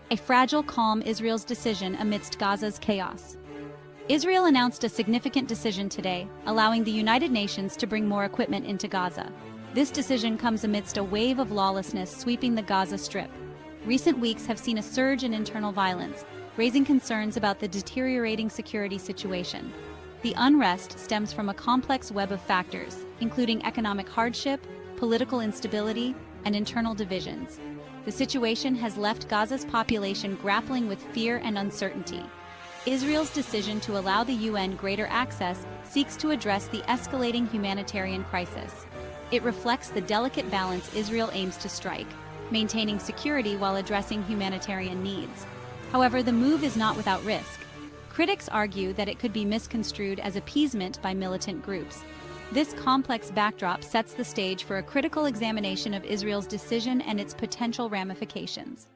a fragile calm Israel's decision amidst Gaza's chaos. Israel announced a significant decision today, allowing the United Nations to bring more equipment into Gaza. This decision comes amidst a wave of lawlessness sweeping the Gaza Strip. Recent weeks have seen a surge in internal violence, raising concerns about the deteriorating security situation. The unrest stems from a complex web of factors, including economic hardship, political instability, and internal divisions. The situation has left Gaza's population grappling with fear and uncertainty. Israel's decision to allow the UN greater access seeks to address the escalating humanitarian crisis. It reflects the delicate balance Israel aims to strike, maintaining security while addressing humanitarian needs. However, the move is not without risk. Critics argue that it could be misconstrued as appeasement by militant groups. This complex backdrop sets the stage for a critical examination of Israel's decision and its potential ramifications.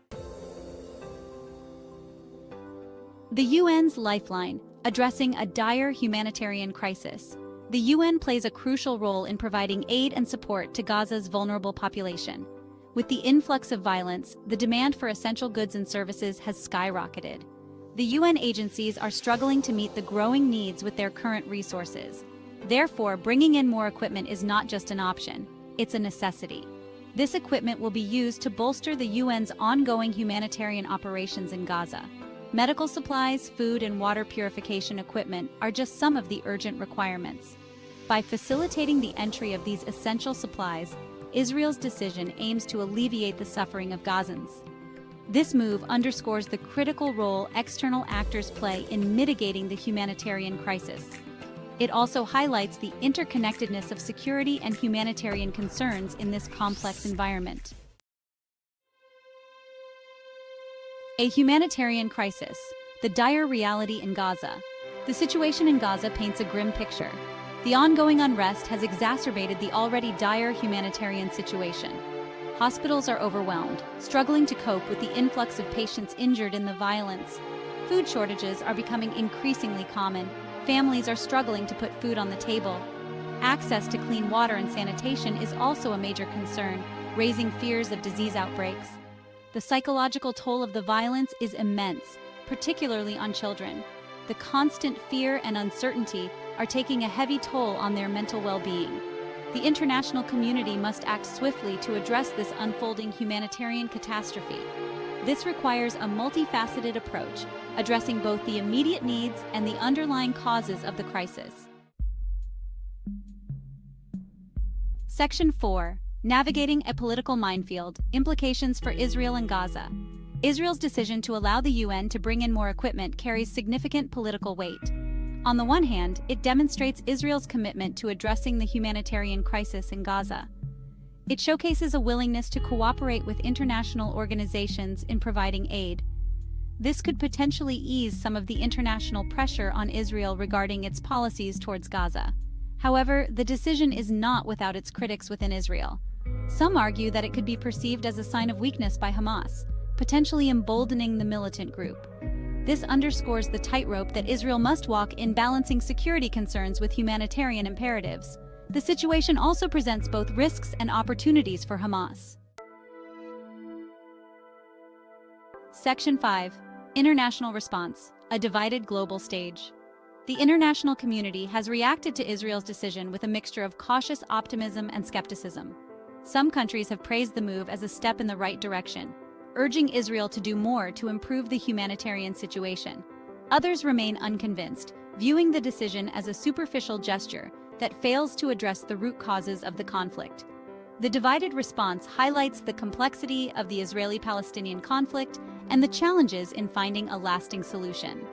The UN's lifeline, addressing a dire humanitarian crisis. The UN plays a crucial role in providing aid and support to Gaza's vulnerable population. With the influx of violence, the demand for essential goods and services has skyrocketed. The UN agencies are struggling to meet the growing needs with their current resources. Therefore, bringing in more equipment is not just an option, it's a necessity. This equipment will be used to bolster the UN's ongoing humanitarian operations in Gaza. Medical supplies, food, and water purification equipment are just some of the urgent requirements. By facilitating the entry of these essential supplies, Israel's decision aims to alleviate the suffering of Gazans. This move underscores the critical role external actors play in mitigating the humanitarian crisis. It also highlights the interconnectedness of security and humanitarian concerns in this complex environment. A humanitarian crisis, the dire reality in Gaza. The situation in Gaza paints a grim picture. The ongoing unrest has exacerbated the already dire humanitarian situation. Hospitals are overwhelmed, struggling to cope with the influx of patients injured in the violence. Food shortages are becoming increasingly common. Families are struggling to put food on the table. Access to clean water and sanitation is also a major concern, raising fears of disease outbreaks. The psychological toll of the violence is immense, particularly on children. The constant fear and uncertainty are taking a heavy toll on their mental well-being. The international community must act swiftly to address this unfolding humanitarian catastrophe. This requires a multifaceted approach, addressing both the immediate needs and the underlying causes of the crisis. Section 4. Navigating a political minefield, implications for Israel and Gaza. Israel's decision to allow the UN to bring in more equipment carries significant political weight. On the one hand, it demonstrates Israel's commitment to addressing the humanitarian crisis in Gaza. It showcases a willingness to cooperate with international organizations in providing aid. This could potentially ease some of the international pressure on Israel regarding its policies towards Gaza. However, the decision is not without its critics within Israel. Some argue that it could be perceived as a sign of weakness by Hamas, potentially emboldening the militant group. This underscores the tightrope that Israel must walk in balancing security concerns with humanitarian imperatives. The situation also presents both risks and opportunities for Hamas. Section 5. International response, a divided global stage. The international community has reacted to Israel's decision with a mixture of cautious optimism and skepticism. Some countries have praised the move as a step in the right direction, urging Israel to do more to improve the humanitarian situation. Others remain unconvinced, viewing the decision as a superficial gesture that fails to address the root causes of the conflict. The divided response highlights the complexity of the Israeli-Palestinian conflict and the challenges in finding a lasting solution.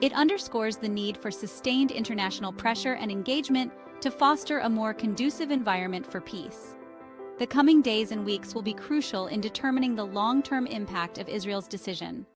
It underscores the need for sustained international pressure and engagement to foster a more conducive environment for peace. The coming days and weeks will be crucial in determining the long-term impact of Israel's decision.